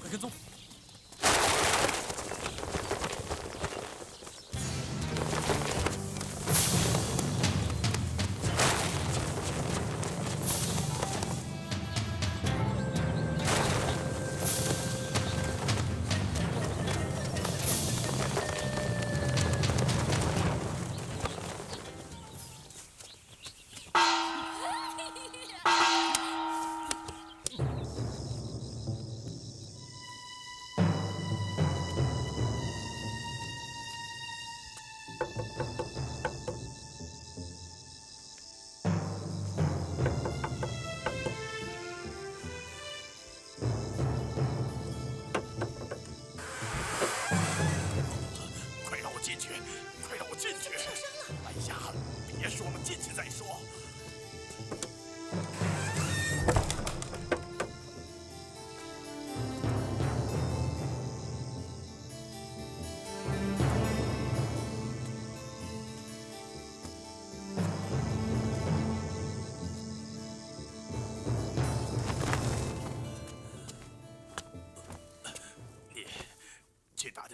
快跟踪！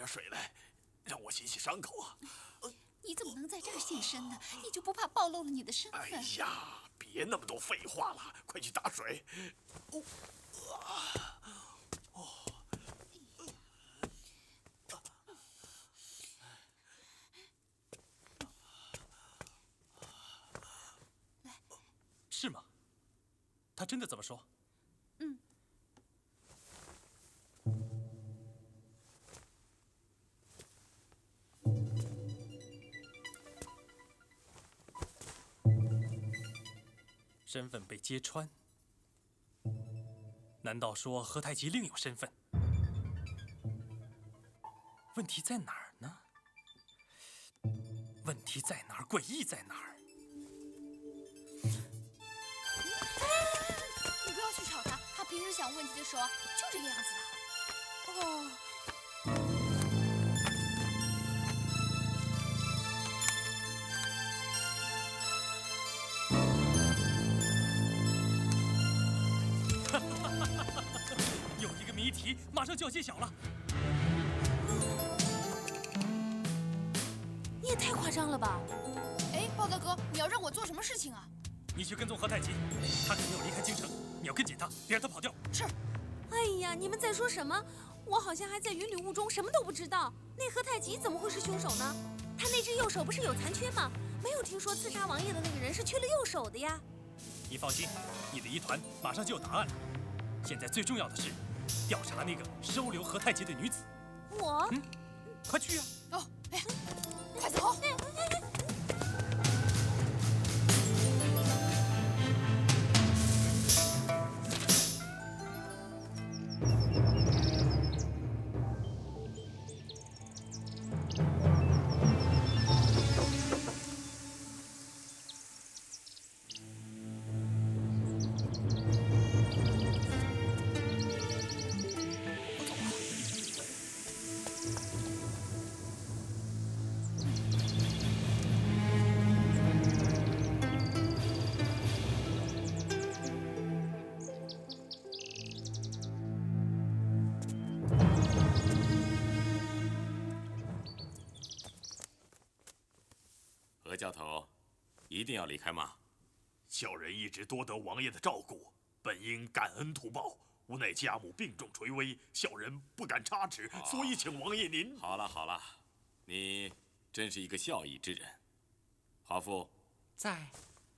水来，让我洗洗伤口啊！你怎么能在这儿现身呢？你就不怕暴露了你的身份？哎呀，别那么多废话了，快去打水。是吗？他真的这么说？嗯。身份被揭穿，难道说何太极另有身份？问题在哪儿呢？问题在哪儿？诡异在哪儿？你不要去吵他，他平时想问题的时候就这个样子的。哦。有一个谜题马上就要揭晓了。你也太夸张了吧！哎，豹大哥，你要让我做什么事情啊？你去跟踪何太极，他肯定要离开京城，你要跟紧他，别让他跑掉。是。哎呀，你们在说什么？我好像还在云里雾中，什么都不知道。那何太极怎么会是凶手呢？他那只右手不是有残缺吗？没有听说刺杀王爷的那个人是缺了右手的呀。你放心，你的疑团马上就有答案了。现在最重要的是调查那个收留何太极的女子。我？快去啊！哦，哎，快走！何教头，一定要离开吗？小人一直多得王爷的照顾，本应感恩图报，无奈家母病重垂危，小人不敢差池，所以请王爷您……好了好了，你真是一个孝义之人。华父在，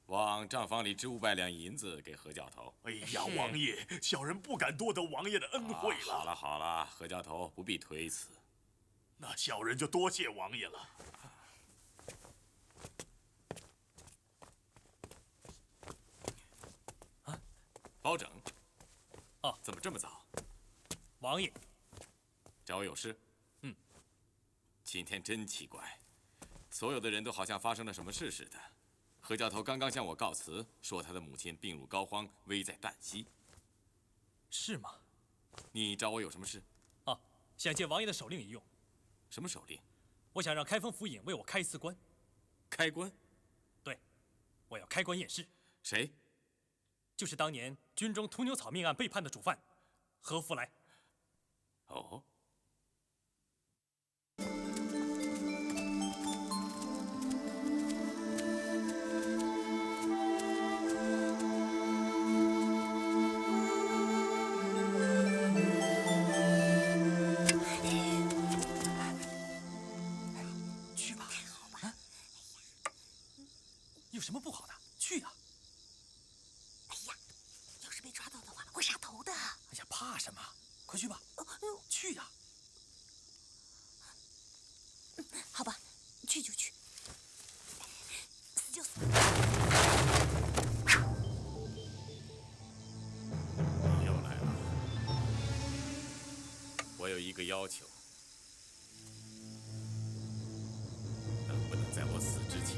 往账房里支500两银子给何教头。哎呀，王爷，小人不敢多得王爷的恩惠了。好了好了，何教头不必推辞。那小人就多谢王爷了。包拯，哦，怎么这么早？王爷，找我有事？嗯。今天真奇怪，所有的人都好像发生了什么事似的。何教头刚刚向我告辞，说他的母亲病入膏肓，危在旦夕。是吗？你找我有什么事？啊，想借王爷的手令一用。什么手令？我想让开封府尹为我开一次棺。开棺？对，我要开棺验尸。谁？就是当年军中屠牛草命案背叛的主犯何福来。哦，去吧。啊，有什么不好的？去呀！哎呀，要是被抓到的话，会杀头的。哎呀，怕什么？快去吧。去呀！好吧，去就去，死就死。你又来了。我有一个要求，能不能在我死之前，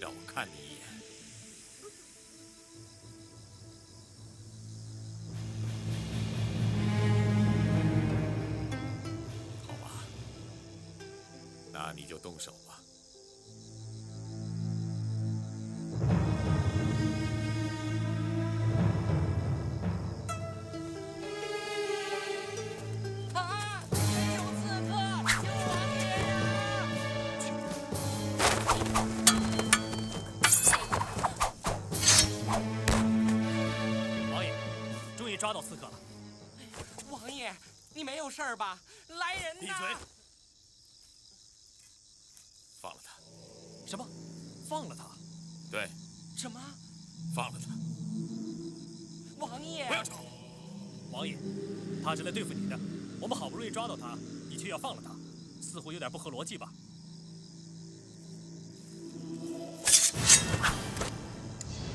让我看你一眼？好吧，那你就动手吧。啊！有刺客！救王爷呀！王爷，终于抓到刺客了。王爷，你没有事儿吧？来人呐！闭嘴！放了他。什么？放了他？对，什么？放了他。王爷！不要吵！王爷，他是来对付你的。我们好不容易抓到他，你却要放了他，似乎有点不合逻辑吧？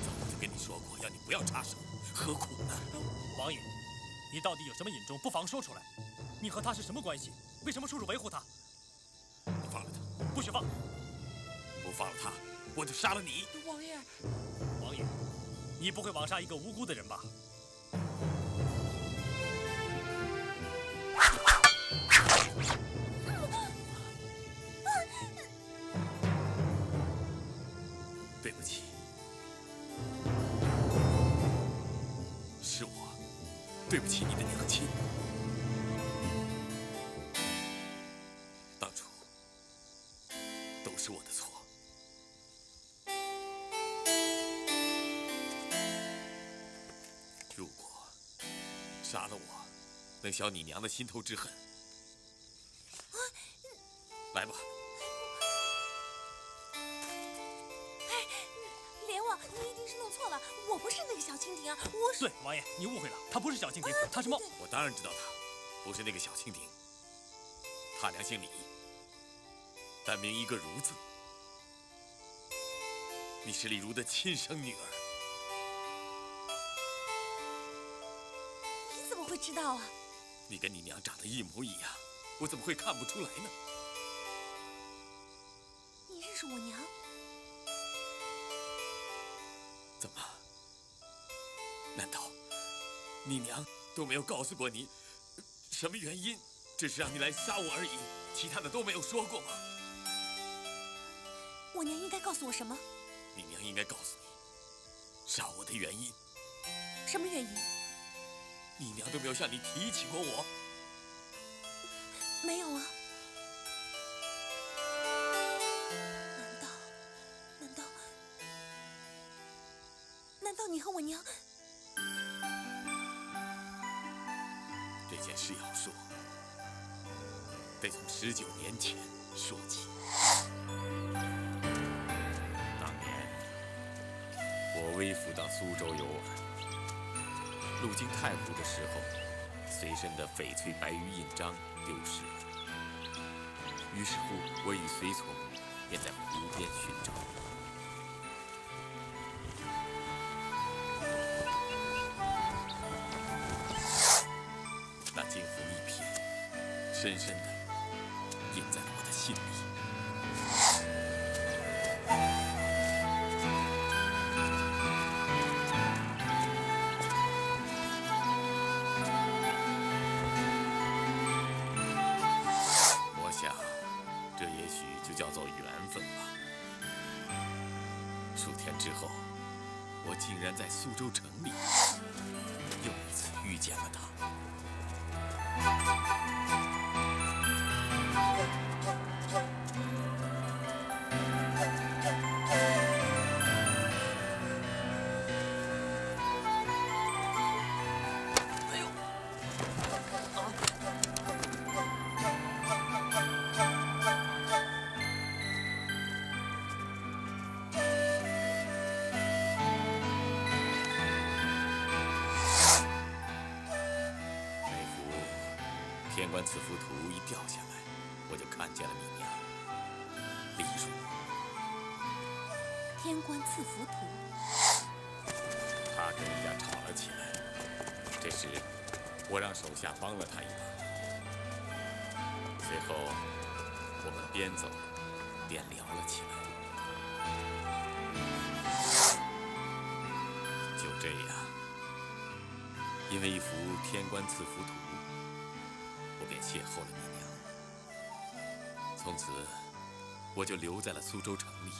早就跟你说过，要你不要插手，何苦呢？王爷，你到底有什么隐衷？不妨说出来。你和他是什么关系？为什么处处维护他？你放了他，不许放！不放了他，我就杀了你。王爷！王爷，你不会枉杀一个无辜的人吧？对不起，是我，对不起你的娘亲。当初都是我的错。如果杀了我，能消你娘的心头之恨，来吧。莲王，你一定是弄错了，我不是那个小蜻蜓啊，我是……对，王爷，你误会了，他不是小蜻蜓，他是猫。我当然知道他不是那个小蜻蜓，他娘姓李，单名一个如字。你是李如的亲生女儿。你怎么会知道啊？你跟你娘长得一模一样，我怎么会看不出来呢？你认识我娘？怎么？难道你娘都没有告诉过你什么原因？只是让你来杀我而已，其他的都没有说过吗？我娘应该告诉我什么？你娘应该告诉你杀我的原因。什么原因？你娘都没有向你提起过我。没有啊。难道你和我娘？这件事要说，得从19年前说起。当年我微服到苏州游玩，路经太湖的时候，随身的翡翠白玉印章丢失了。于是乎，我与随从便在湖边寻找。那惊鸿一瞥，深深地印在了我的心里。我想，这也许就叫做缘分吧。数天之后，我竟然在苏州城里又一次遇见了他。天官赐福图一掉下来，我就看见了你娘丽茹。天官赐福图，她跟人家吵了起来，这时我让手下帮了她一把。随后我们边走边聊了起来。就这样，因为一幅天官赐福图，我便邂逅了你娘。从此，我就留在了苏州城里，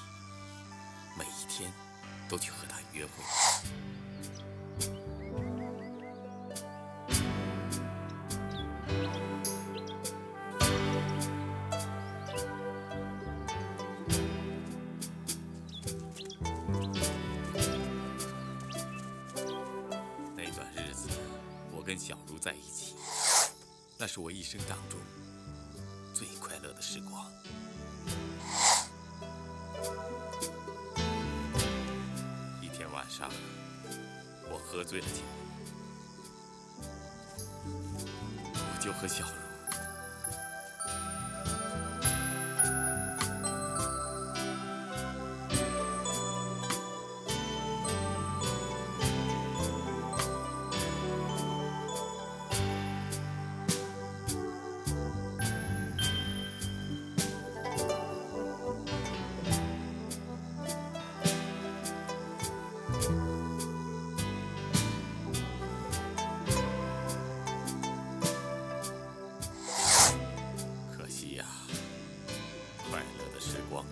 每一天都去和她约会。那段日子，我跟小茹在一起，那是我一生当中最快乐的时光。一天晚上，我喝醉了酒，我就和小茹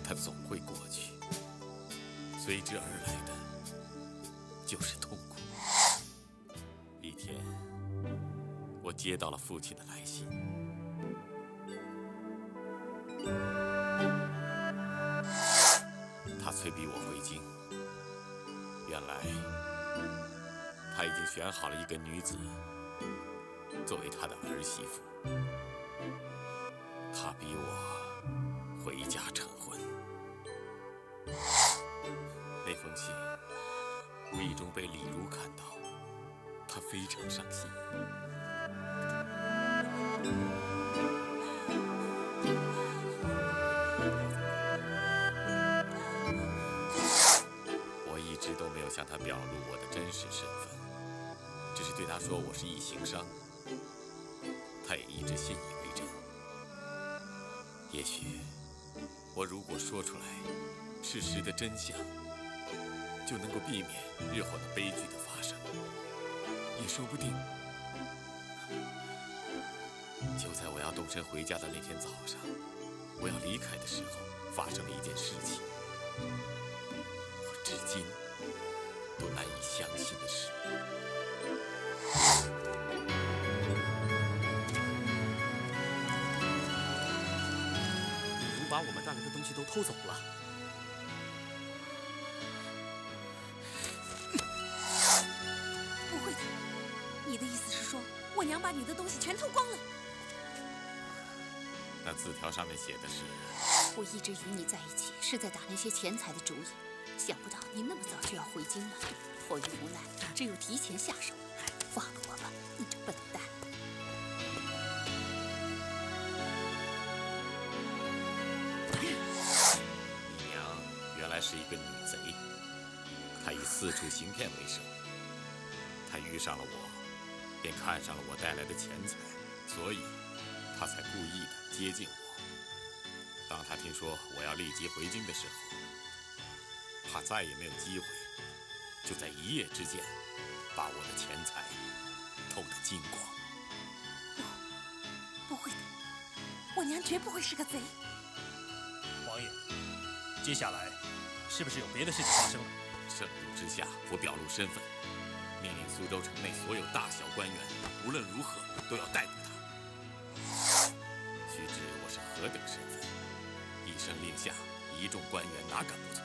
它总会过去，随之而来的就是痛苦。一天，我接到了父亲的来信，他催逼我回京。原来，他已经选好了一个女子作为他的儿媳妇，他逼我回家成婚。那封信无意中被李如看到，她非常伤心。我一直都没有向她表露我的真实身份，只是对她说我是一行商，她也一直信以为真。也许我如果说出来事实的真相，就能够避免日后的悲剧的发生，也说不定。就在我要动身回家的那天早上，我要离开的时候，发生了一件事情，我至今都难以相信的事。如把我们带来的东西都偷走了。不会的，你的意思是说，我娘把你的东西全偷光了？那字条上面写的是：我一直与你在一起，是在打那些钱财的主意。想不到你那么早就要回京了，迫于无奈，只有提前下手。放了我吧，你这笨蛋！你娘原来是一个女贼，她以四处行骗为生。她遇上了我，便看上了我带来的钱财，所以她才故意的接近我。当她听说我要立即回京的时候，她再也没有机会，就在一夜之间把我的钱财偷得精光。不会的，我娘绝不会是个贼。王爷，接下来是不是有别的事情发生了？盛怒之下，我表露身份，命令苏州城内所有大小官员，无论如何都要逮捕他。须知我是何等身份，一声令下，一众官员哪敢不从？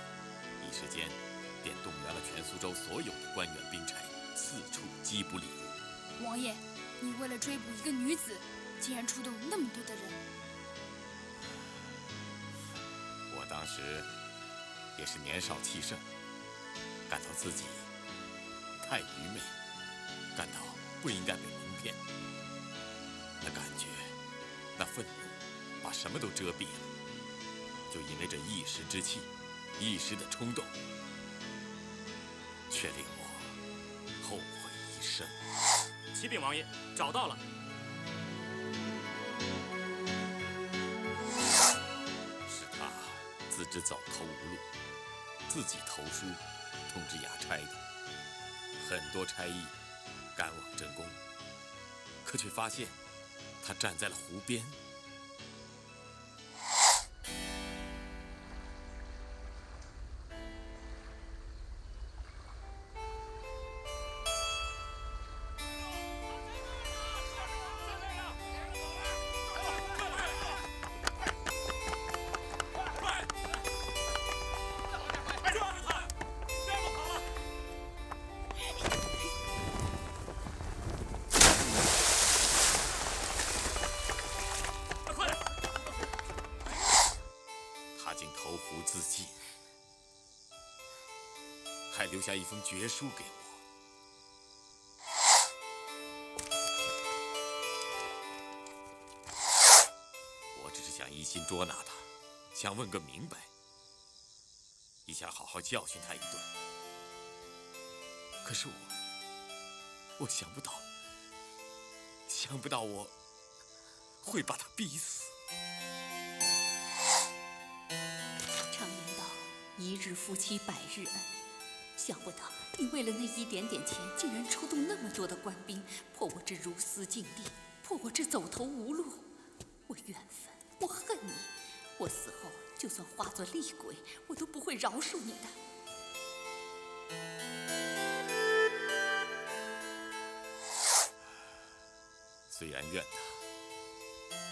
一时间，便动员了全苏州所有的官员兵差，四处缉捕李如。王爷，你为了追捕一个女子，竟然出动那么多的人。我当时也是年少气盛，感到自己太愚昧，感到不应该被蒙骗。那感觉，那愤怒，把什么都遮蔽了。就因为这一时之气，一时的冲动，却令我后悔一生。启禀王爷，找到了。是他自知走投无路，自己投书通知衙差的。很多差役赶往真宫，可却发现他站在了湖边。投湖自尽，还留下一封绝书给我。我只是想一心捉拿他，想问个明白，也想好好教训他一顿。可是我想不到我会把他逼死。常言道，一日夫妻百日恩。想不到你为了那一点点钱，竟然出动那么多的官兵，迫我这如斯境地，迫我这走投无路。我怨愤，我恨你。我死后就算化作厉鬼，我都不会饶恕你的。虽然怨他，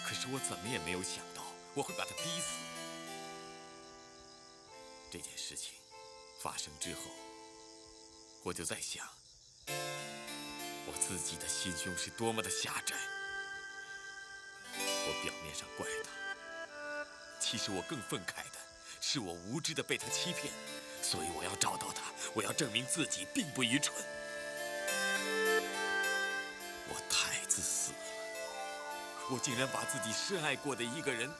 可是我怎么也没有想到我会把他逼死。这件事情发生之后，我就在想，我自己的心胸是多么的狭窄。我表面上怪他，其实我更愤慨的是我无知的被他欺骗，所以我要找到他，我要证明自己并不愚蠢。我太自私了，我竟然把自己深爱过的一个人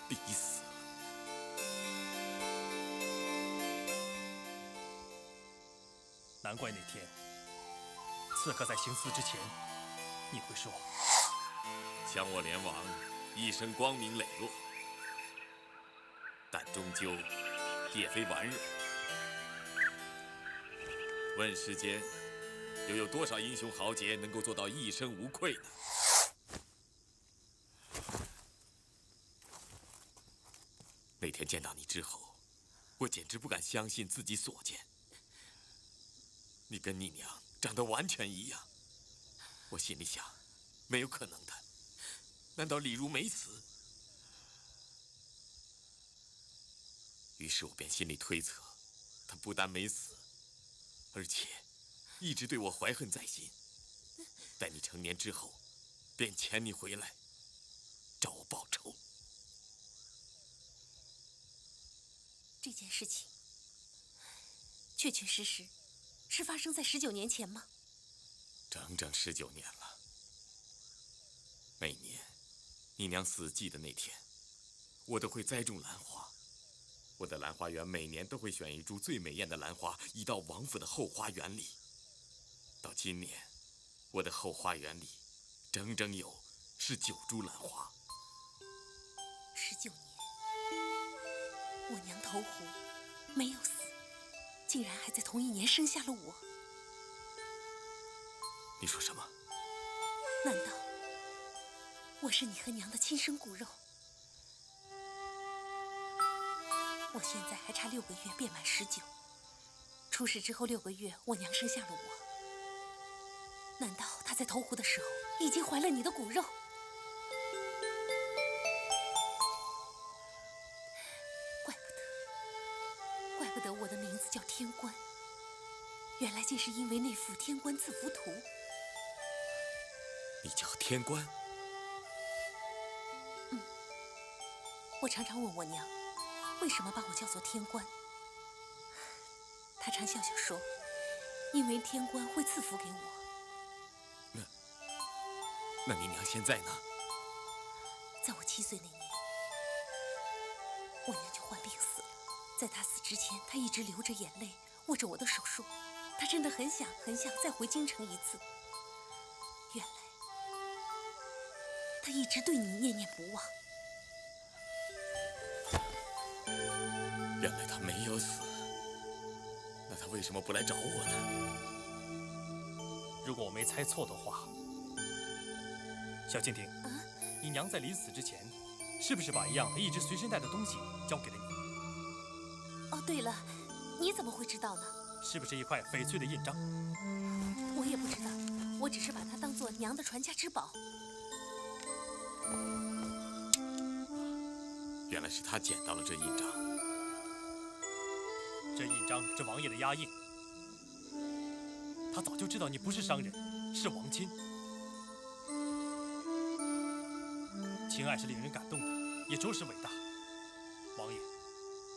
逼死了。难怪那天刺客在行刺之前，你会说将我连王，一生光明磊落，但终究也非完人。问世间又有多少英雄豪杰能够做到一生无愧呢？那天见到你之后，我简直不敢相信自己所见。你跟你娘长得完全一样，我心里想，没有可能的。难道李如没死？于是我便心里推测，她不但没死，而且一直对我怀恨在心。待你成年之后，便遣你回来找我报仇。这件事情确确实实是发生在19年前吗？整整19年了。每年你娘死忌的那天，我都会栽种兰花。我的兰花园每年都会选一株最美艳的兰花，移到王府的后花园里。到今年，我的后花园里整整有19株兰花。19年，我娘投湖没有死，竟然还在同一年生下了我。你说什么？难道我是你和娘的亲生骨肉？我现在还差6个月便满19，出世之后6个月，我娘生下了我。难道她在投湖的时候已经怀了你的骨肉？怪不得我的名字叫天官，原来竟是因为那幅天官赐福图。你叫天官？我常常问我娘，为什么把我叫做天官？她常笑笑说，因为天官会赐福给我。那你娘现在呢？在我7岁那年，我娘就患病死了。在她死之前，她一直流着眼泪，握着我的手说，她真的很想再回京城一次。原来，她一直对你念念不忘。原来她没有死，那她为什么不来找我呢？如果我没猜错的话，小蜻蜓，你娘在临死之前，是不是把一样她一直随身带的东西交给了你？哦，对了，你怎么会知道呢？是不是一块翡翠的印章？我也不知道，我只是把它当做娘的传家之宝。原来是她捡到了这印章。这印章是王爷的压印，他早就知道你不是商人，是王亲。情爱是令人感动的，也着实伟大。王爷，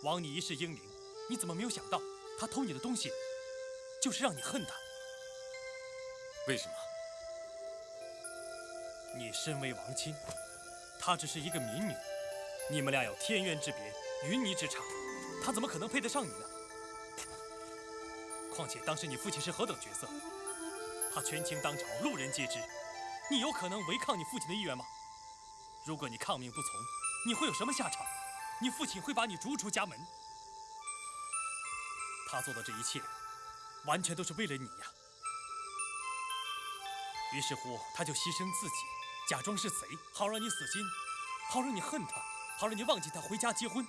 王你一世英名，你怎么没有想到，他偷你的东西，就是让你恨他？为什么？你身为王亲，她只是一个民女，你们俩有天渊之别，云泥之差，她怎么可能配得上你呢？况且当时你父亲是何等角色？他权倾当朝，路人皆知。你有可能违抗你父亲的意愿吗？如果你抗命不从，你会有什么下场？你父亲会把你逐出家门。他做的这一切，完全都是为了你呀。于是乎，他就牺牲自己，假装是贼，好让你死心，好让你恨他，好让你忘记他，回家结婚。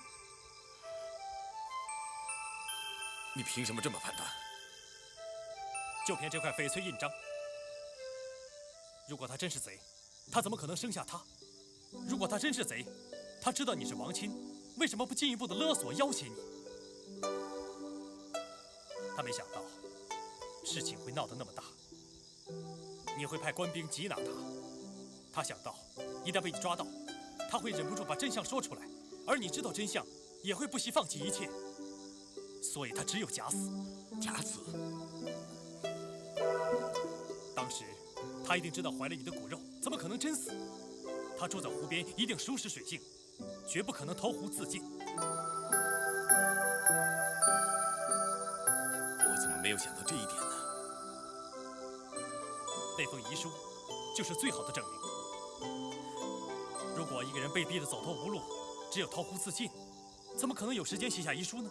你凭什么这么判断？就凭这块翡翠印章，如果他真是贼，他怎么可能生下他？如果他真是贼，他知道你是王亲，为什么不进一步的勒索要挟你？他没想到事情会闹得那么大，你会派官兵缉拿他。他想到一旦被你抓到，他会忍不住把真相说出来，而你知道真相，也会不惜放弃一切。所以他只有假死。假死？当时他一定知道怀了你的骨肉，怎么可能真死？他住在湖边，一定熟识水性，绝不可能投湖自尽。我怎么没有想到这一点呢？那封遗书就是最好的证明。如果一个人被逼得走投无路，只有投湖自尽，怎么可能有时间写下遗书呢？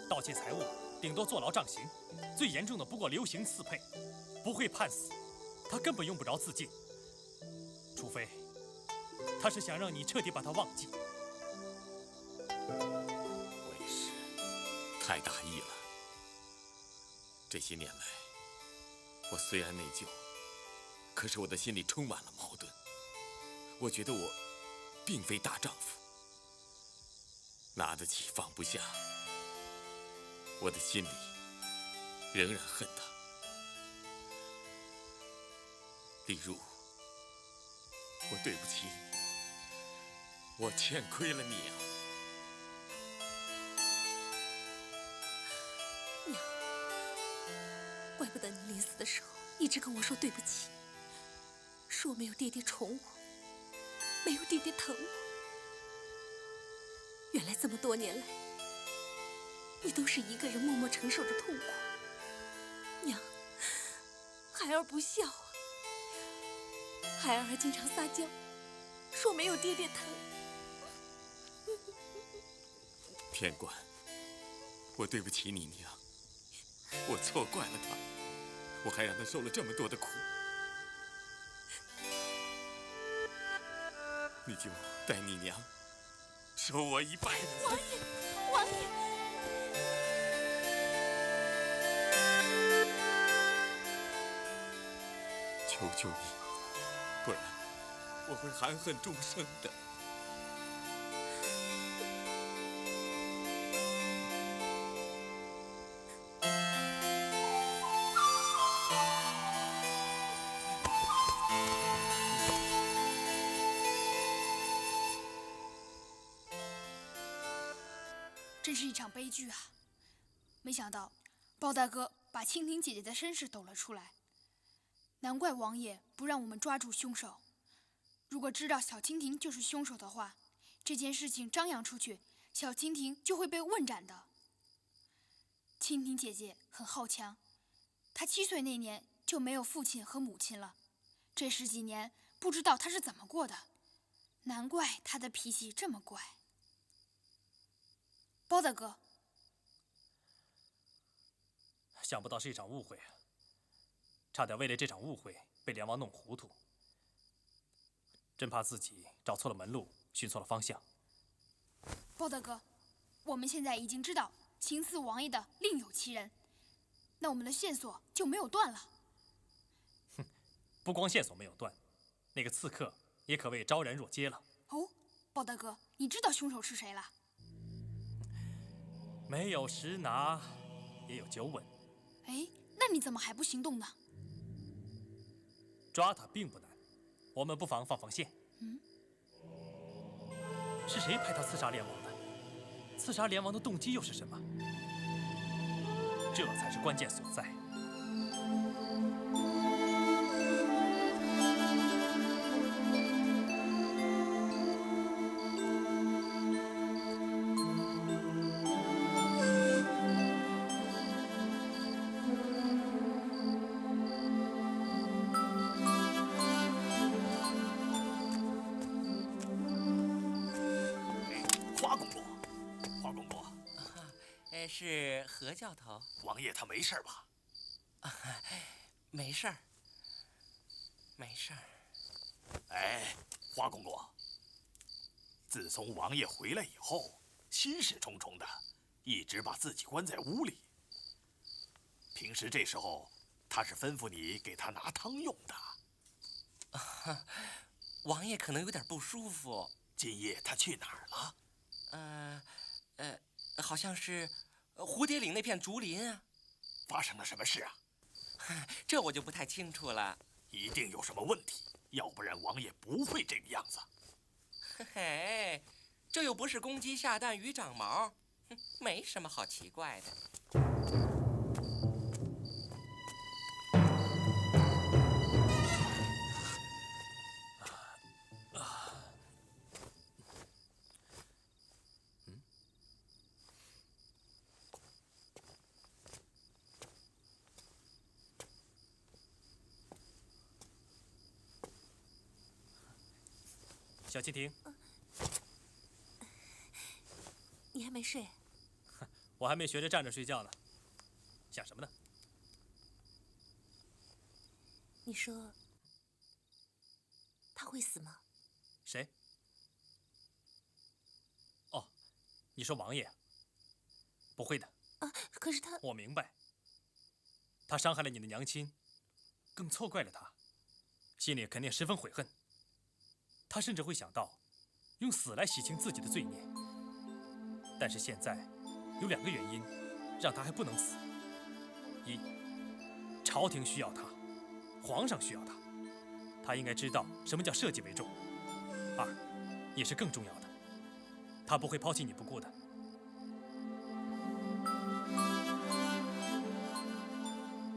盗窃财物，顶多坐牢杖刑，最严重的不过流刑4配，不会判死。他根本用不着自尽，除非他是想让你彻底把他忘记。为师太大意了。这些年来，我虽然内疚，可是我的心里充满了矛盾。我觉得我并非大丈夫，拿得起放不下。我的心里仍然恨他。丽茹，我对不起你，我欠亏了你啊。娘，怪不得你临死的时候一直跟我说对不起，说没有爹爹宠我，没有爹爹疼我。原来这么多年来，你都是一个人默默承受着痛苦。娘，孩儿不孝啊！孩儿还经常撒娇，说没有爹爹疼。天官，我对不起你娘，我错怪了她，我还让她受了这么多的苦。你就带你娘受我一拜。王爷，王爷！求求你，不然我会含恨终生的。真是一场悲剧啊！没想到包大哥把蜻蜓姐姐的身世抖了出来。难怪王爷不让我们抓住凶手。如果知道小蜻蜓就是凶手的话，这件事情张扬出去，小蜻蜓就会被问斩的。蜻蜓姐姐很好强，她7岁那年就没有父亲和母亲了，这10几年不知道她是怎么过的，难怪她的脾气这么怪。包大哥，想不到是一场误会啊！差点为了这场误会被梁王弄糊涂，真怕自己找错了门路，寻错了方向。包大哥，我们现在已经知道行刺王爷的另有其人，那我们的线索就没有断了。不光线索没有断，那个刺客也可谓昭然若揭了。哦，包大哥，你知道凶手是谁了？没有实拿，也有9稳。哎，那你怎么还不行动呢？抓他并不难，我们不妨放放线。是谁派他刺杀连王的？刺杀连王的动机又是什么？这才是关键所在。花公公，花公公，是何教头？王爷他没事吧？没事儿，没事儿。哎，花公公，自从王爷回来以后，心事重重的，一直把自己关在屋里。平时这时候，他是吩咐你给他拿汤用的。王爷可能有点不舒服。今夜他去哪儿了？好像是蝴蝶岭那片竹林啊。发生了什么事啊？这我就不太清楚了。一定有什么问题，要不然王爷不会这个样子。嘿嘿，这又不是公鸡下蛋鱼长毛，没什么好奇怪的。小蜻蜓，你还没睡？我还没学着站着睡觉呢，想什么呢？你说他会死吗？谁？哦，你说王爷？不会的。啊，可是他……我明白，他伤害了你的娘亲，更错怪了他，心里肯定十分悔恨。他甚至会想到用死来洗清自己的罪孽。但是现在有2个原因让他还不能死：一，朝廷需要他，皇上需要他，他应该知道什么叫社稷为重；二，也是更重要的，他不会抛弃你不顾的。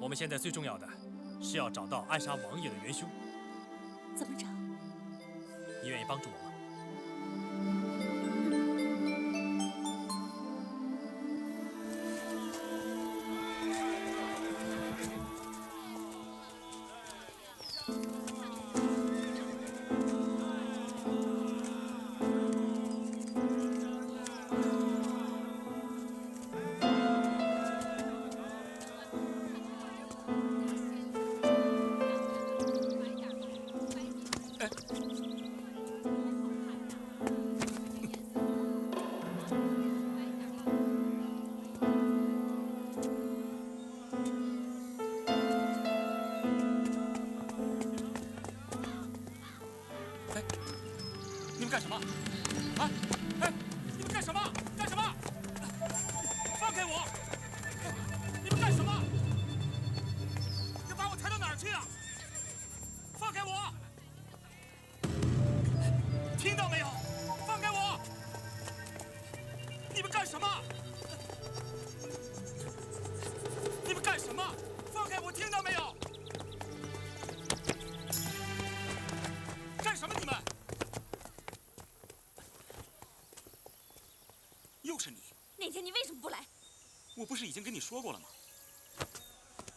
我们现在最重要的是要找到暗杀王爷的元凶。怎么找？你愿意帮助我吗？你们干什么？啊！哎，你们干什么？干什么？放开我！你们干什么？要把我抬到哪儿去啊？放开我！听到没有？放开我！你们干什么？你们干什么？放开我！听到没有？我不是已经跟你说过了吗？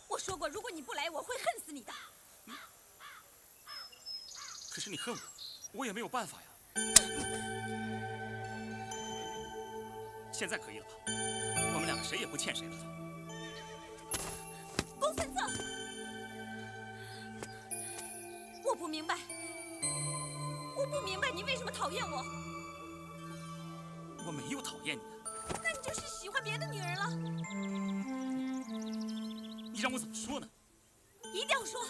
我说过，如果你不来，我会恨死你的。可是你恨我，我也没有办法呀。现在可以了吧？我们两个谁也不欠谁了。公孙策，我不明白，你为什么讨厌我？我没有讨厌你，那你就是喜欢别的女人了。你让我怎么说呢？一定要说，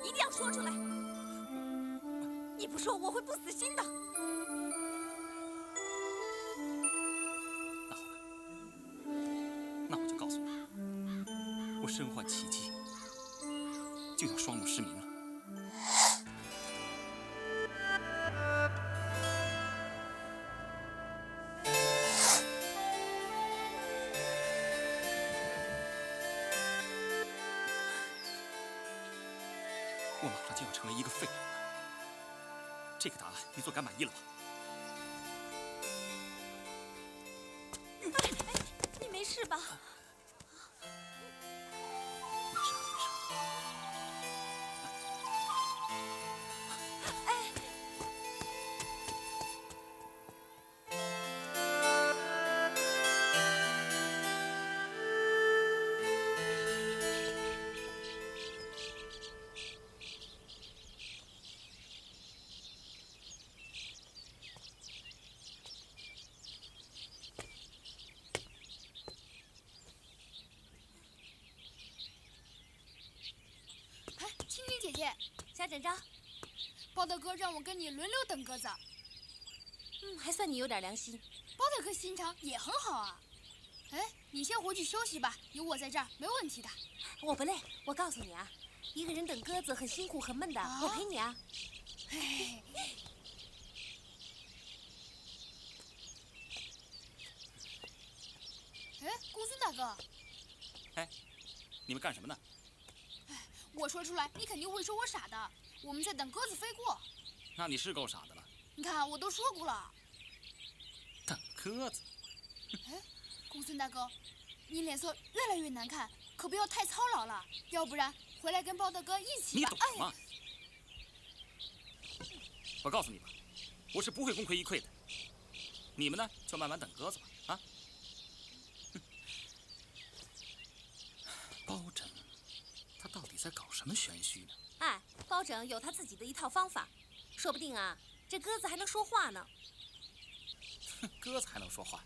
一定要说出来。你不说，我会不死心的。那好吧，那我就告诉你，我身患奇疾，就要双目失明了。我马上就要成为一个废人了。这个答案你总该满意了吧？你没事吧？没事，没事。哎，青云姐姐，小展昭，包大哥让我跟你轮流等鸽子。还算你有点良心。包大哥心肠也很好啊。哎，你先回去休息吧，有我在这儿没问题的。我不累，我告诉你啊，一个人等鸽子很辛苦很闷的，我陪你啊。嘿嘿嘿。哎，公孙大哥，哎，你们干什么呢？我说出来，你肯定会说我傻的。我们在等鸽子飞过。那你是够傻的了。你看，我都说过了。等鸽子。哎，公孙大哥，你脸色越来越难看，可不要太操劳了，要不然回来跟包大哥一起吧。你懂什么？我告诉你吧，我是不会功亏一篑的。你们呢，就慢慢等鸽子吧。啊。包拯，他到底在搞什么玄虚呢？哎，包拯有他自己的一套方法，说不定啊，这鸽子还能说话呢。哼，鸽子还能说话？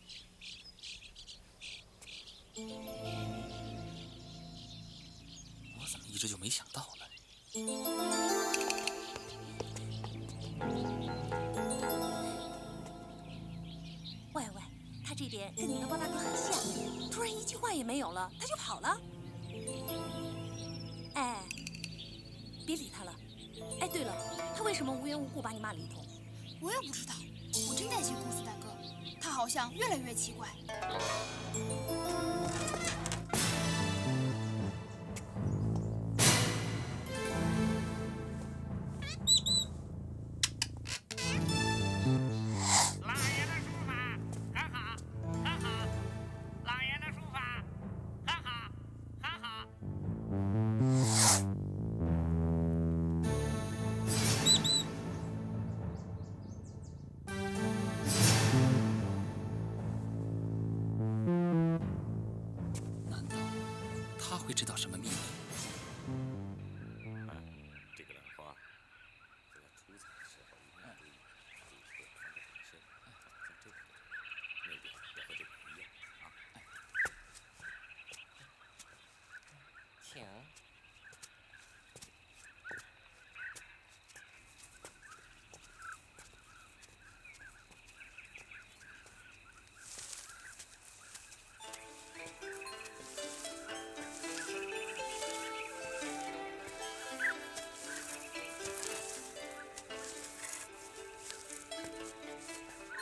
我怎么一直就没想到呢？喂喂，他这点跟你的包大哥很像，突然一句话也没有了，他就跑了。哎，别理他了。哎，对了，他为什么无缘无故把你骂了一通？我也不知道，我真担心公孙大哥，他好像越来越奇怪。老爷的书法很好，很好。老爷的书法很好，很好。难道他会知道什么秘密？这个兰花，在它出彩的时候一定要注意，这个放得很深，像这个，那边要和这个一样啊。请。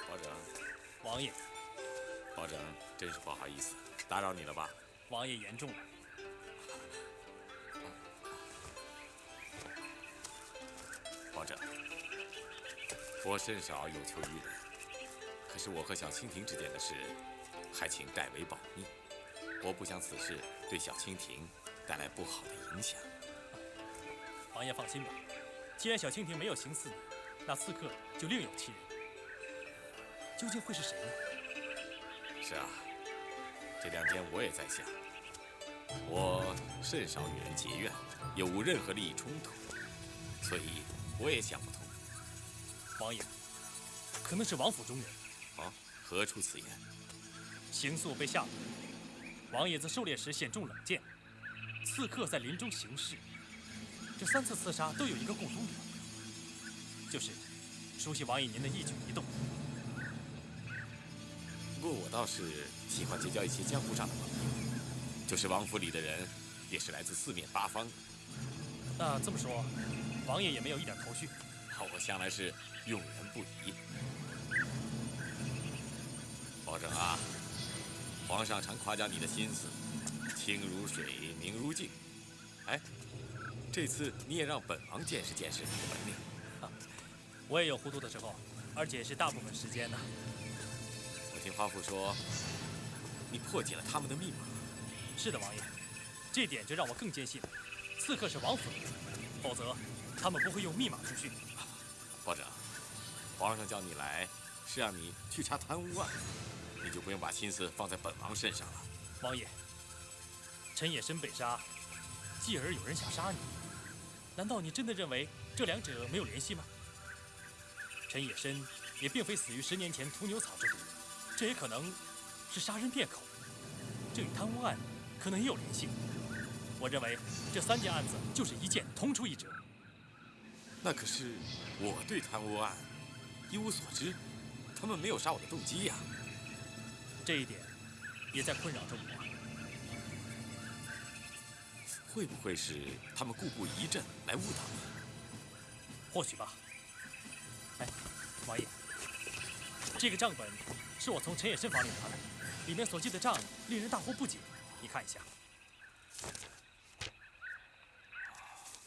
包拯，王爷，包拯，真是不好意思，打扰你了吧？王爷言重了。包拯，我甚少有求于人，可是我和小蜻蜓之间的事，还请代为保密。我不想此事对小蜻蜓带来不好的影响。王爷放心吧，既然小蜻蜓没有行刺你，那刺客就另有其人。究竟会是谁呢？是啊，这2天我也在想，我甚少与人结怨，又无任何利益冲突，所以我也想不通。王爷，可能是王府中人。啊，何出此言？刑诉被下毒，王爷在狩猎时险中冷箭，刺客在林中行事。这3次刺杀都有一个共通点，就是熟悉王爷您的一举一动。不过我倒是喜欢结交一些江湖上的朋友，就是王府里的人，也是来自4面8方。那这么说，王爷也没有一点头绪。我向来是用人不疑。保证啊，皇上常夸奖你的心思，清如水，明如镜。哎，这次你也让本王见识见识你的本领。我也有糊涂的时候，而且是大部分时间呢。我听花父说，你破解了他们的密码。是的，王爷，这点就让我更坚信，刺客是王府的人，否则他们不会用密码出讯。保长，皇上叫你来是让你去查贪污案，你就不用把心思放在本王身上了。王爷，陈野参被杀，继而有人想杀你，难道你真的认为这2者没有联系吗？陈野参也并非死于10年前屠牛草之毒，这也可能是杀人灭口，这与贪污案可能也有联系。我认为这3件案子就是一件同出一辙。那可是我对贪污案一无所知，他们没有杀我的动机呀。这一点也在困扰着我。会不会是他们故布疑阵来误导你？或许吧。哎，王爷，这个账本是我从陈野参房里拿的，里面所记的账令人大惑不解。你看一下。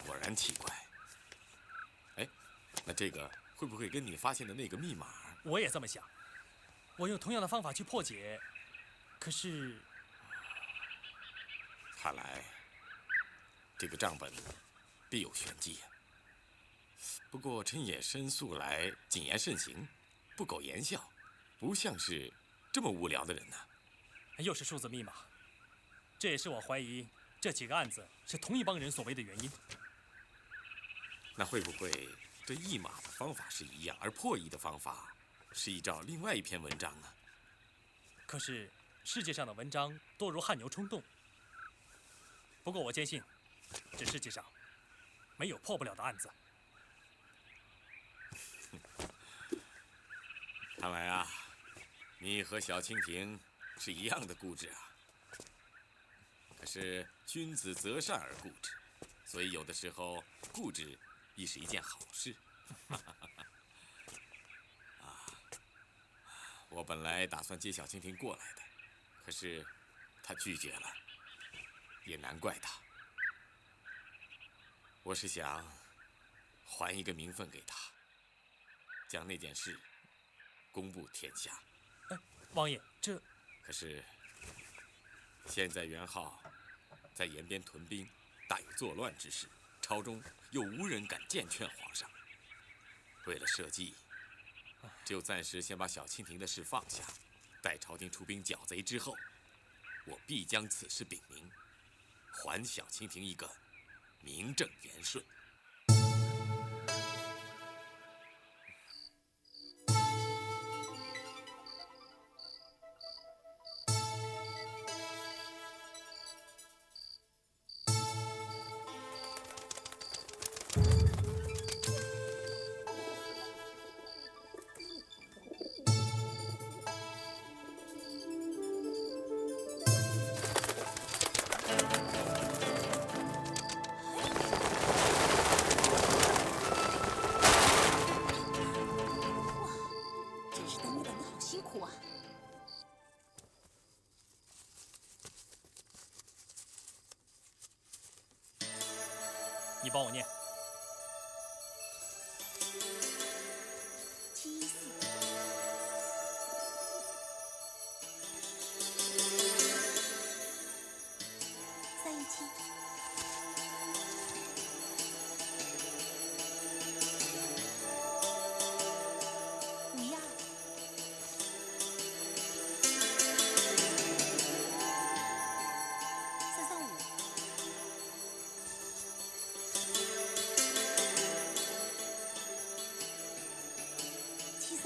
果然奇怪。哎，那这个会不会跟你发现的那个密码？我也这么想。我用同样的方法去破解，可是……看来这个账本必有玄机呀。不过陈野参素来谨言慎行，不苟言笑，不像是这么无聊的人呢。又是数字密码，这也是我怀疑这几个案子是同一帮人所为的原因。那会不会这译码的方法是一样，而破译的方法是依照另外一篇文章呢？可是世界上的文章多如汗牛充栋。不过我坚信，这世界上没有破不了的案子。看来啊，你和小蜻蜓是一样的固执啊。可是君子择善而固执，所以有的时候固执亦是一件好事。我本来打算接小蜻蜓过来的，可是他拒绝了，也难怪他。我是想还一个名分给他，将那件事公布天下。王爷，这……可是现在元昊在延边屯兵，大有作乱之势，朝中又无人敢谏劝皇上。为了社稷，只有暂时先把小蜻蜓的事放下，待朝廷出兵剿贼之后，我必将此事禀明，还小蜻蜓一个名正言顺。你帮我念。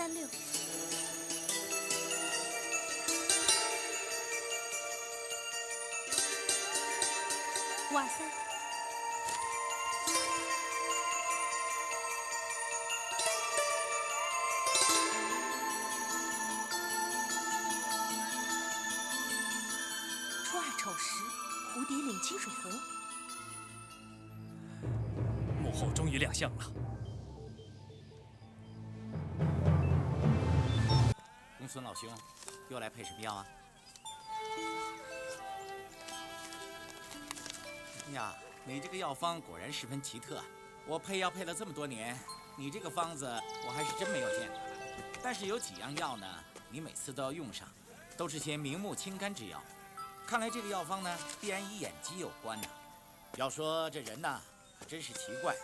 36。523。初2丑时，蝴蝶岭清水河。幕后终于亮相了。公孙老兄，又来配什么药啊？呀，你这个药方果然十分奇特。我配药配了这么多年，你这个方子我还是真没有见过。但是有几样药呢，你每次都要用上，都是些明目清肝之药。看来这个药方呢，必然与眼疾有关呢。要说这人呢，可真是奇怪。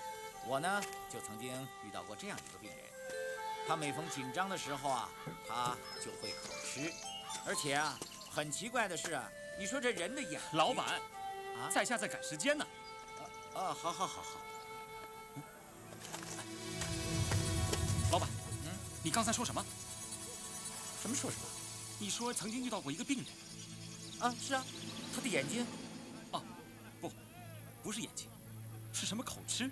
我呢，就曾经遇到过这样一个病人，他每逢紧张的时候啊，他就会口吃，而且啊，很奇怪的是啊，你说这人的眼，老板，啊，在下在赶时间呢。好。老板，你刚才说什么？什么说什么？你说曾经遇到过一个病人。啊，是啊，他的眼睛。哦，不是眼睛，是什么口吃？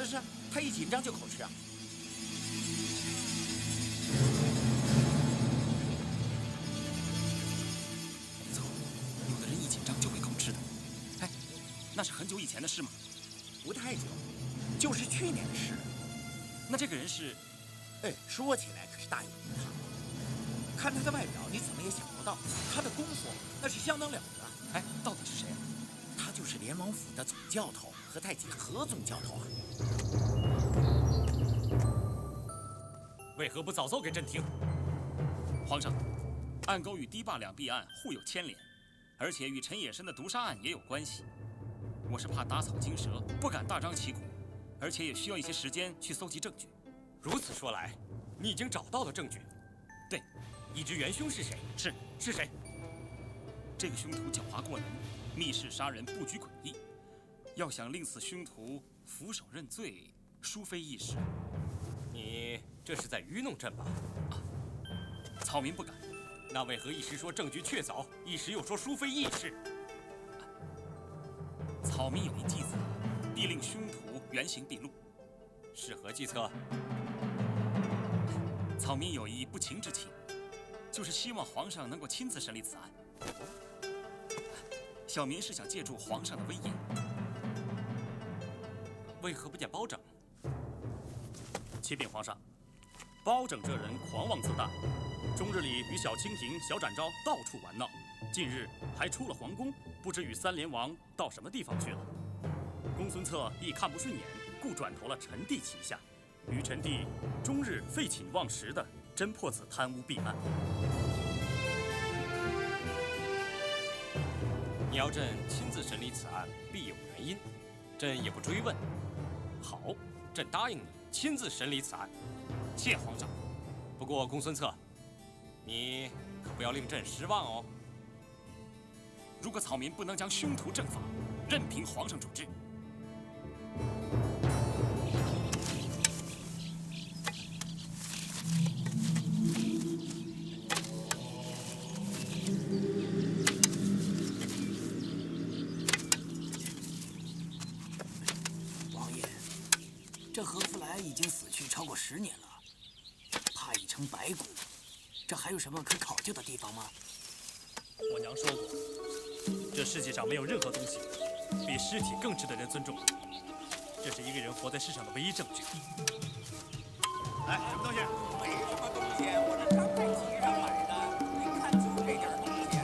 是啊，他一紧张就口吃啊。没错，有的人一紧张就会口吃的。哎，那是很久以前的事吗？不太久，就是去年的事。那这个人是？哎，说起来可是大有名堂。看他的外表，你怎么也想不到，他的功夫那是相当了得。哎，到底是谁啊？他就是连王府的总教头何太急何总教头啊。为何不早奏给朕听？皇上，暗沟与堤坝两弊案互有牵连，而且与陈野参的毒杀案也有关系。我是怕打草惊蛇，不敢大张旗鼓，而且也需要一些时间去搜集证据。如此说来，你已经找到了证据。对，已知元凶是谁？是谁？这个凶徒狡猾过人，密室杀人，布局诡异。要想令此凶徒俯首认罪，殊非易事。你这是在愚弄朕吧？草民不敢。那为何一时说证据确凿，一时又说殊非易事？草民有一计策，必令凶徒原形毕露。是何计策？草民有一不情之请，就是希望皇上能够亲自审理此案。小民是想借助皇上的威严。为何不见包拯？启禀皇上，包拯这人狂妄自大，终日里与小蜻蜓、小展昭到处玩闹，近日还出了皇宫，不知与三连王到什么地方去了。公孙策亦看不顺眼，故转投了陈帝旗下，与陈帝终日废寝忘食的侦破此贪污弊案。你要朕亲自审理此案，必有原因，朕也不追问。好，朕答应你亲自审理此案。谢皇上。不过公孙策，你可不要令朕失望哦。如果草民不能将凶徒正法，任凭皇上处置。王爷，这何福来已经死去超过10年了，怕已成白骨，这还有什么可考究的地方吗？我娘说过，这世界上没有任何东西比尸体更值得人尊重。这是一个人活在世上的唯一证据。哎，什么东西？没什么东西，我这刚在集上买的。你看，就这点东西。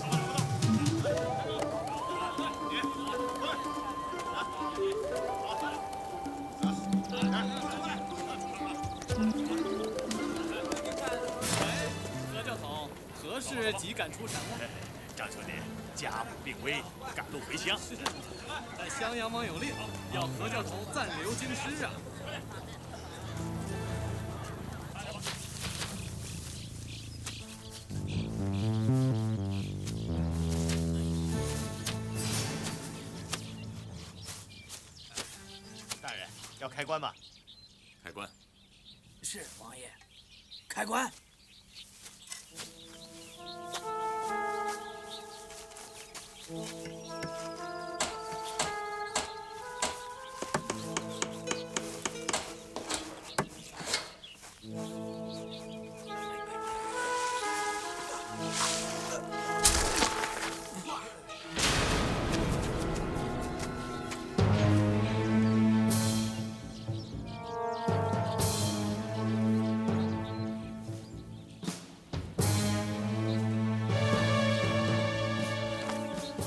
何教头，何事急赶出城了？张兄弟，家母病危，赶路回乡。襄阳王有令，要何教头暂留京师啊。大人，要开棺吗？开棺。是王爷。开棺。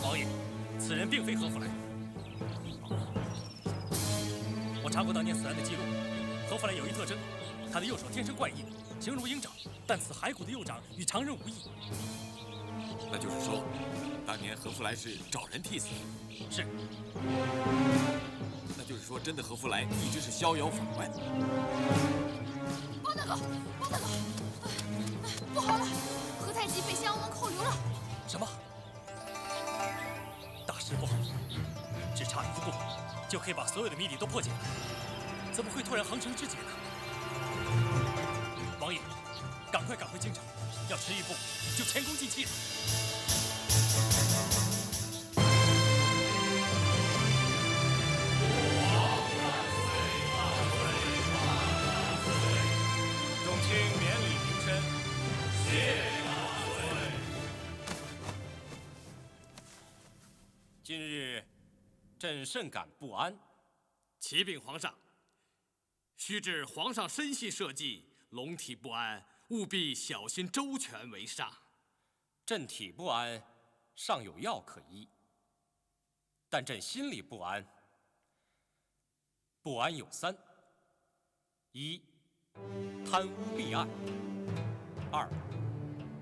王爷，此人并非何福来。我查过当年此案的记录，何福来有一特征，他的右手天生怪异，形如鹰爪，但此骸骨的右掌与常人无异。那就是说，当年何福来是找人替死的。是。那就是说，真的何福来一直是逍遥法外。王大哥，王大哥，不好了，何太急被襄阳王扣留了。什么？大事不好，只差一步，就可以把所有的谜底都破解了。怎么会突然横生枝节呢？王爷，赶快赶回京城，要迟一步就前功尽弃了。众卿免礼平身。谢万岁。今日朕甚感不安。启禀皇上，须知皇上深悉社稷，龙体不安，务必小心周全为上。朕体不安，尚有药可医，但朕心里不安。不安有三：一、贪污弊案；二、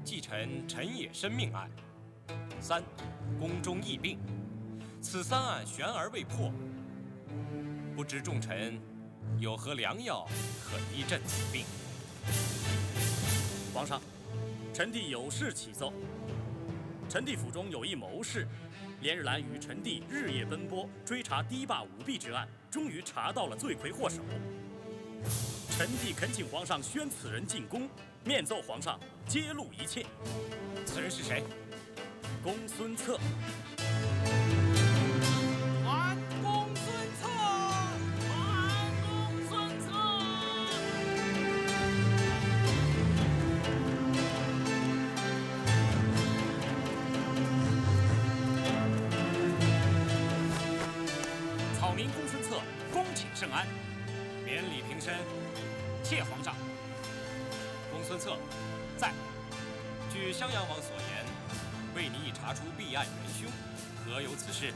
继承陈野参命案；三、宫中疫病。此三案悬而未破，不知众臣有何良药可医朕此病？皇上，臣弟有事启奏。臣弟府中有一谋士，连日来与臣弟日夜奔波，追查堤坝舞弊之案，终于查到了罪魁祸首。臣弟恳请皇上宣此人进宫，面奏皇上揭露一切。此人是谁？公孙策。还公孙策！还公孙策！草民公孙策恭请圣安，免礼平身。谢皇上。公孙策，在。据襄阳王所言，为你已查出弊案元凶，何有此事？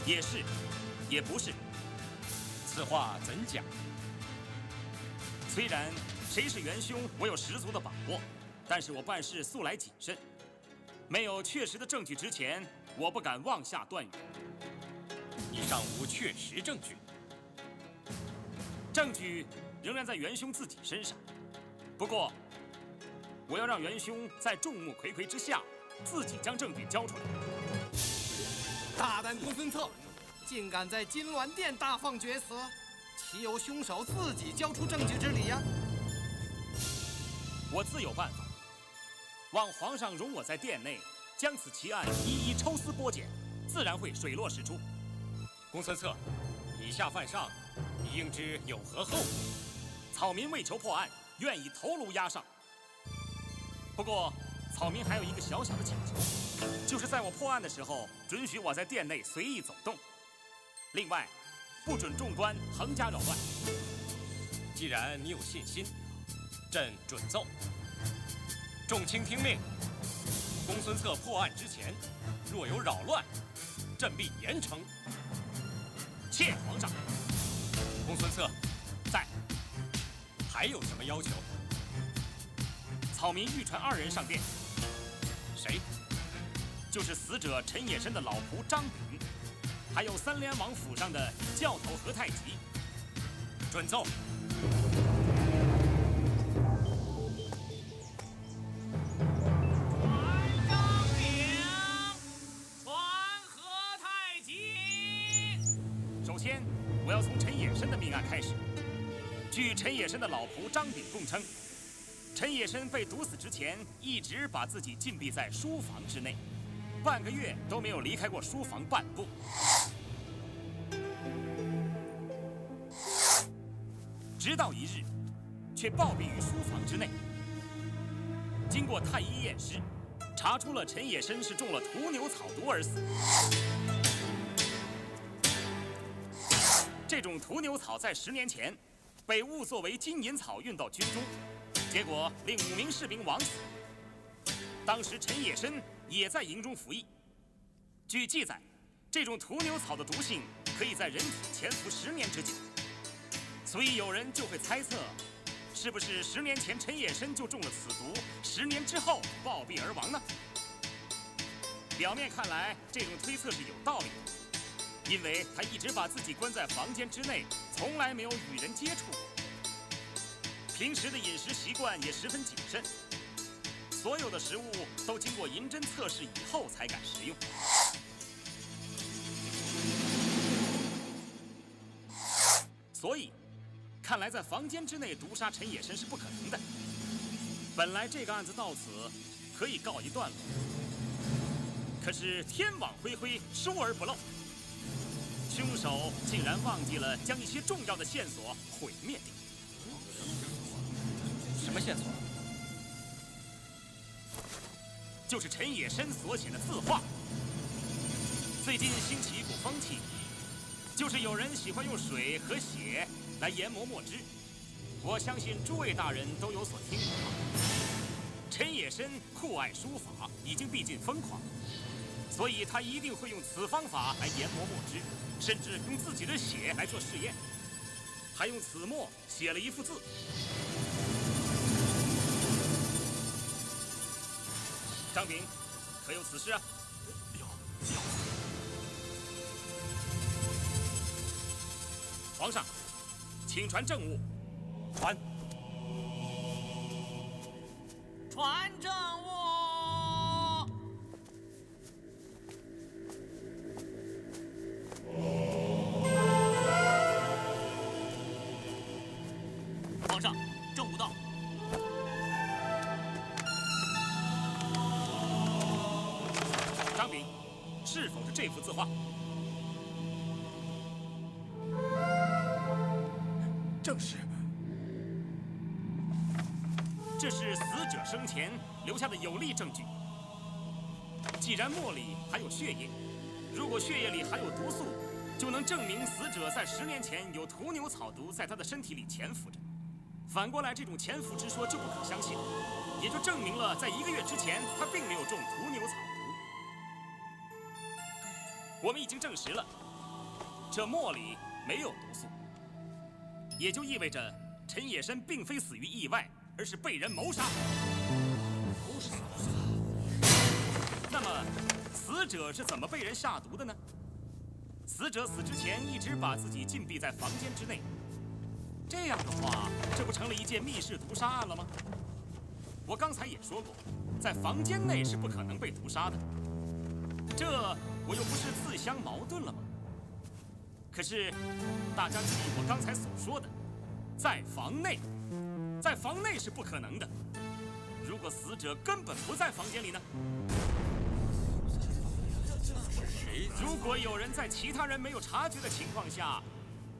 也是，也不是。此话怎讲？虽然谁是元凶，我有十足的把握，但是我办事素来谨慎，没有确实的证据之前，我不敢妄下断语。你尚无确实证据，证据仍然在元凶自己身上。不过，我要让元凶在众目睽睽之下，自己将证据交出来。大胆公孙策，竟敢在金銮殿大放厥词，岂有凶手自己交出证据之理呀？我自有办法，望皇上容我在殿内将此奇案一一抽丝剥茧，自然会水落石出。公孙策，以下犯上，你应知有何后果？草民为求破案，愿以头颅押上。不过，草民还有一个小小的请求，就是在我破案的时候，准许我在殿内随意走动。另外，不准众官横加扰乱。既然你有信心，朕准奏。众卿听命，公孙策破案之前，若有扰乱，朕必严惩。谢皇上。公孙策，在。还有什么要求？草民欲传2人上殿。谁？就是死者陈野参的老仆张炳，还有3连王府上的教头何太急。准奏。传张炳，传何太急。首先，我要从陈野参的命案开始。据陈野生的老仆张炳供称，陈野生被毒死之前，一直把自己禁闭在书房之内，半个月都没有离开过书房半步。直到一日，却暴毙于书房之内。经过太医验尸，查出了陈野生是中了屠牛草毒而死。这种屠牛草在10年前被误作为金银草运到军中，结果令5名士兵枉死。当时陈野生也在营中服役。据记载，这种屠牛草的毒性可以在人体潜伏10年之久，所以有人就会猜测，是不是10年前陈野生就中了此毒，10年之后暴毙而亡呢？表面看来，这种推测是有道理的，因为他一直把自己关在房间之内，从来没有与人接触过。平时的饮食习惯也十分谨慎，所有的食物都经过银针测试以后才敢食用。所以，看来在房间之内毒杀陈野生是不可能的。本来这个案子到此可以告一段落，可是天网恢恢，疏而不漏，凶手竟然忘记了将一些重要的线索毁灭掉。什么线索？就是陈野生所写的字画。最近兴起一股风气，就是有人喜欢用水和血来研磨墨汁。我相信诸位大人都有所听闻。陈野生酷爱书法，已经逼近疯狂，所以他一定会用此方法来研磨墨汁，甚至用自己的血来做试验，还用此墨写了一幅字。张炳，可有此事啊？有。皇上，请传政务。传。传政务。皇上，政务到。张炳，是否是这幅字画？正是。这是死者生前留下的有力证据。既然墨里还有血液，如果血液里含有毒素，就能证明死者在10年前有屠牛草毒在他的身体里潜伏着。反过来，这种潜伏之说就不可相信，也就证明了在1个月之前他并没有中屠牛草毒。我们已经证实了，这墨里没有毒素，也就意味着陈野生并非死于意外，而是被人谋杀。那么，死者是怎么被人下毒的呢？死者死之前一直把自己禁闭在房间之内，这样的话，这不成了一件密室毒杀案了吗？我刚才也说过，在房间内是不可能被毒杀的，这我又不是自相矛盾了吗？可是，大家注意我刚才所说的，在房内是不可能的。如果死者根本不在房间里呢？如果有人在其他人没有察觉的情况下，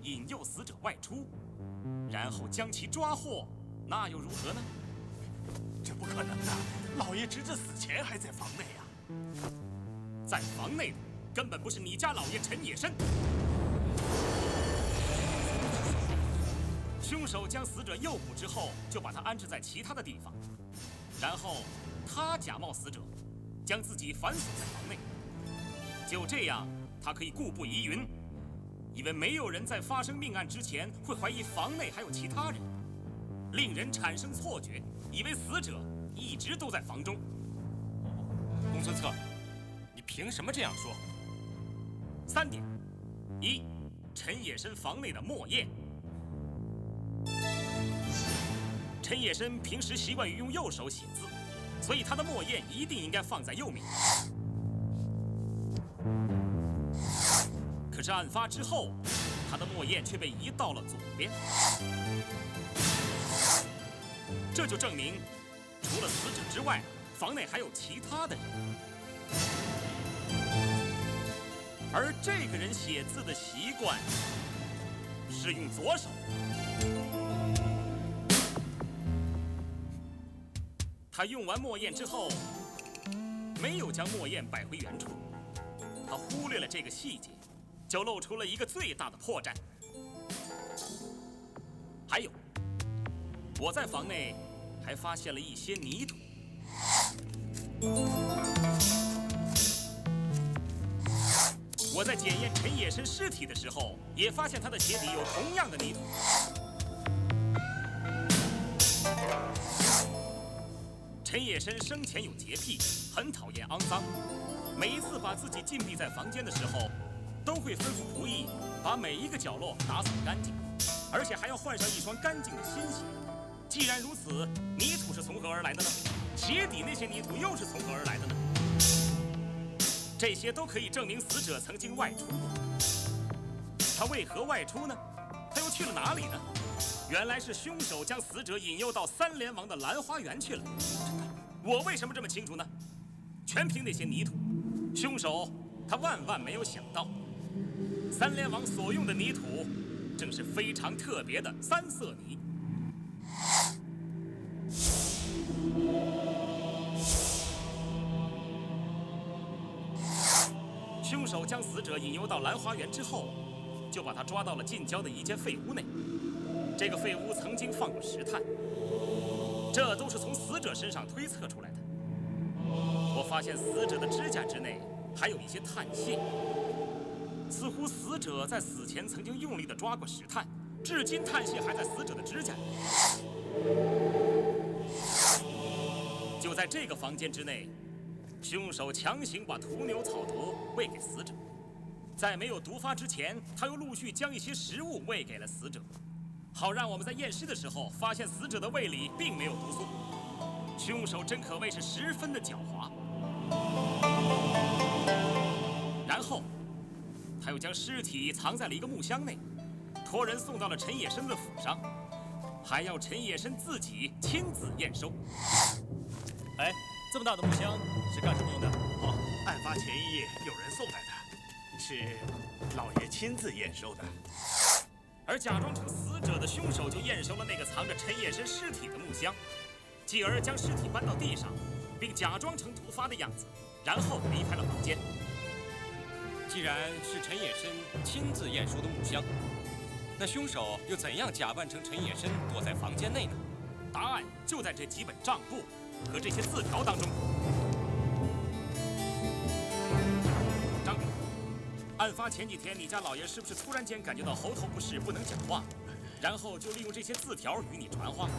引诱死者外出，然后将其抓获，那又如何呢？这不可能的，老爷侄子死前还在房内啊。在房内的根本不是你家老爷陈野生。凶手将死者诱捕之后，就把他安置在其他的地方，然后他假冒死者，将自己反锁在房内。就这样，他可以故布疑云，以为没有人在发生命案之前会怀疑房内还有其他人，令人产生错觉，以为死者一直都在房中。公孙策，你凭什么这样说？3点：一，陈野生房内的墨砚。陈野生平时习惯于用右手写字，所以他的墨砚一定应该放在右面。可是案发之后，他的墨砚却被移到了左边。这就证明，除了死者之外，房内还有其他的人。而这个人写字的习惯是用左手。他用完墨砚之后，没有将墨砚摆回原处，他忽略了这个细节，就露出了一个最大的破绽。还有，我在房内还发现了一些泥土。我在检验陈野生尸体的时候，也发现他的鞋底有同样的泥土。陈野生生前有洁癖，很讨厌肮脏。每一次把自己禁闭在房间的时候，都会吩咐仆役把每一个角落打扫干净，而且还要换上一双干净的新鞋。既然如此，泥土是从何而来的呢？鞋底那些泥土又是从何而来的呢？这些都可以证明死者曾经外出过。他为何外出呢？他又去了哪里呢？原来是凶手将死者引诱到三联王的兰花园去了。我为什么这么清楚呢？全凭那些泥土。凶手他万万没有想到，三联王所用的泥土正是非常特别的三色泥。凶手将死者引诱到兰花园之后，就把他抓到了近郊的一间废屋内。这个废屋曾经放有石炭，这都是从死者身上推测出来的。我发现死者的指甲之内还有一些碳屑，似乎死者在死前曾经用力地抓过石炭，至今碳屑还在死者的指甲里。就在这个房间之内，凶手强行把屠牛草毒喂给死者，在没有毒发之前，他又陆续将一些食物喂给了死者，好让我们在验尸的时候发现死者的胃里并没有毒素。凶手真可谓是十分的狡猾。然后，他又将尸体藏在了一个木箱内，托人送到了陈野生的府上，还要陈野生自己亲自验收。哎，这么大的木箱是干什么用的？哦，案发前一夜有人送来的，是老爷亲自验收的。而假装成死者的凶手就验收了那个藏着陈野生尸体的木箱，继而将尸体搬到地上，并假装成毒发的样子，然后离开了房间。既然是陈野生亲自验收的木箱，那凶手又怎样假扮成陈野生躲在房间内呢？答案就在这几本账簿和这些字条当中。张炳，案发前几天，你家老爷是不是突然间感觉到喉头不适，不能讲话，然后就利用这些字条与你传话？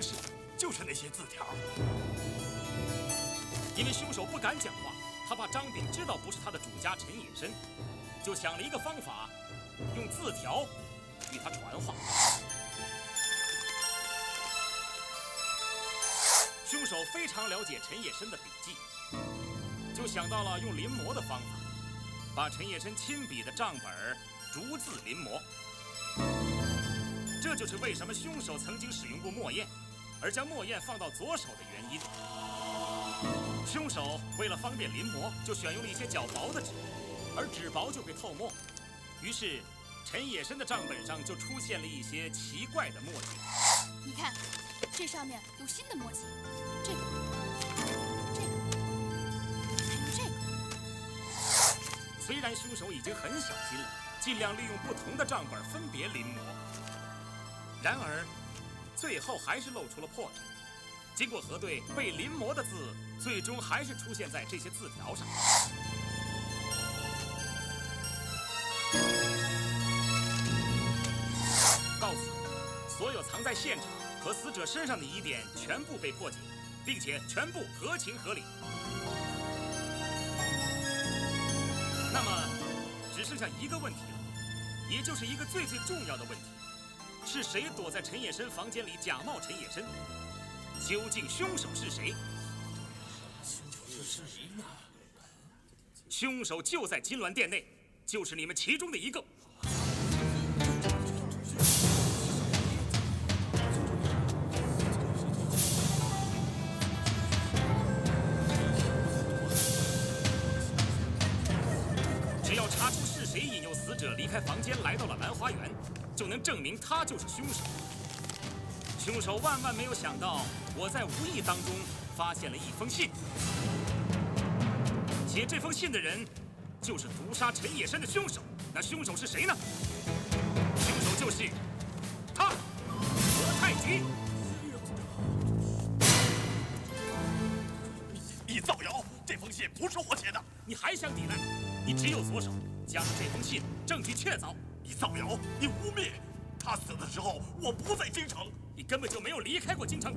是，就是那些字条。因为凶手不敢讲话，他怕张炳知道不是他的主家陈野生，就想了一个方法，用字条与他传话。凶手非常了解陈野生的笔记，就想到了用临摹的方法，把陈野生亲笔的账本逐字临摹。这就是为什么凶手曾经使用过墨砚，而将墨砚放到左手的原因。凶手为了方便临摹，就选用了一些较薄的纸，而纸薄就会透墨。于是，陈野生的账本上就出现了一些奇怪的墨迹。你看，这上面有新的墨迹，这个，还有这个。虽然凶手已经很小心了，尽量利用不同的账本分别临摹，然而，最后还是露出了破绽。经过核对，被临摹的字最终还是出现在这些字条上。到此，所有藏在现场和死者身上的疑点全部被破解，并且全部合情合理。那么，只剩下一个问题了，也就是一个最重要的问题：是谁躲在陈野生房间里假冒陈野生？究竟凶手是谁？凶手就在金銮殿内，就是你们其中的一个。只要查出是谁引诱死者离开房间，来到了兰花园，就能证明他就是凶手。凶手万万没有想到，我在无意当中发现了一封信，写这封信的人就是毒杀陈野参的凶手。那凶手是谁呢？凶手就是他，何太急。你造谣！这封信不是我写的！你还想抵赖？你只有左手，加上这封信，证据确凿。你造谣！你污蔑！他死的时候，我不在京城。你根本就没有离开过京城，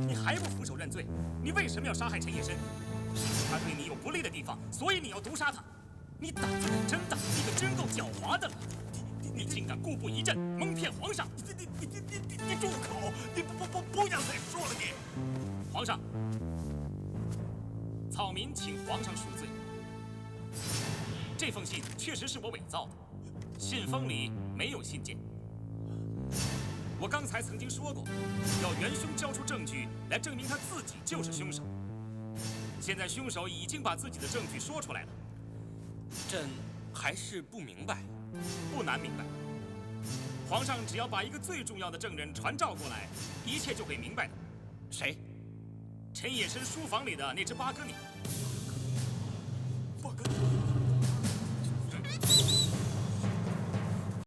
你还不俯首认罪？你为什么要杀害陈野参？他对你有不利的地方，所以你要毒杀他。你胆子可真大，你可真够狡猾的了。你竟敢故布疑阵，蒙骗皇上！你住口！你不要再说了你！皇上，草民请皇上赎罪。这封信确实是我伪造的，信封里没有信件。我刚才曾经说过，要元凶交出证据来证明他自己就是凶手。现在凶手已经把自己的证据说出来了，朕还是不明白。不难明白。皇上只要把一个最重要的证人传召过来，一切就会明白的。谁？陈野参书房里的那只八哥鸟。